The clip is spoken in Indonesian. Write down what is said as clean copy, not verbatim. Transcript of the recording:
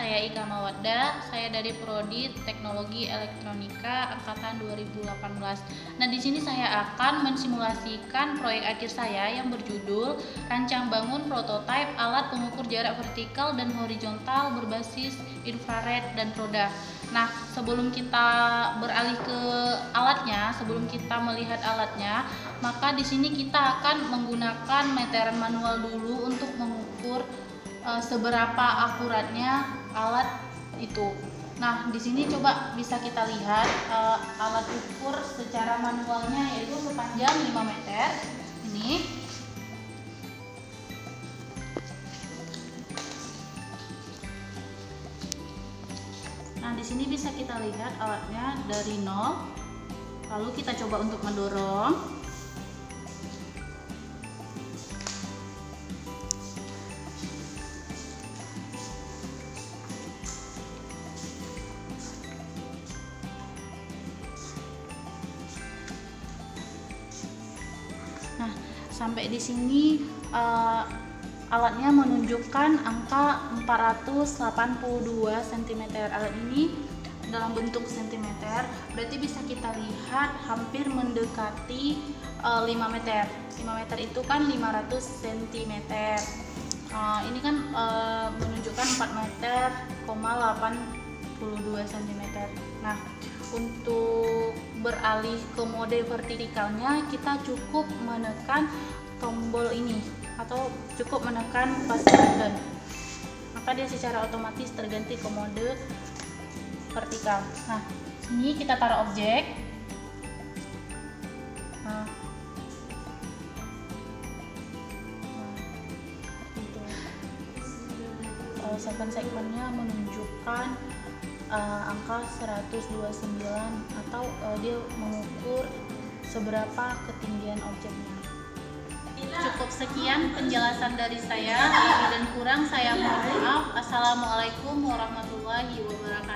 saya Ika Mawadda, saya dari Prodi Teknologi Elektronika angkatan 2018. Nah, di sini saya akan mensimulasikan proyek akhir saya yang berjudul Rancang Bangun Prototipe Alat Pengukur Jarak Vertikal dan Horizontal berbasis infrared dan roda. Nah, sebelum kita beralih ke alatnya, sebelum kita melihat alatnya, maka di sini kita akan menggunakan meteran manual dulu untuk mengukur seberapa akuratnya alat itu. Nah, di sini coba bisa kita lihat alat ukur secara manualnya, yaitu sepanjang 5 meter. Ini. Nah, di sini bisa kita lihat alatnya dari 0. Lalu kita coba untuk mendorong. Nah, sampai di sini alatnya menunjukkan angka 482 cm. Alat ini dalam bentuk sentimeter, berarti bisa kita lihat hampir mendekati 5 meter. 5 meter itu kan 500 cm. Ini kan menunjukkan 4 meter, 82 cm. Nah, untuk beralih ke mode vertikalnya, kita cukup menekan tombol ini atau cukup menekan fast button, maka dia secara otomatis terganti ke mode vertikal. Nah, ini kita taruh objek. Segmen-segmennya menunjukkan angka 129 atau dia mengukur seberapa ketinggian objeknya. Cukup sekian penjelasan dari saya, lebih dan kurang saya mohon maaf. Assalamualaikum warahmatullahi wabarakatuh.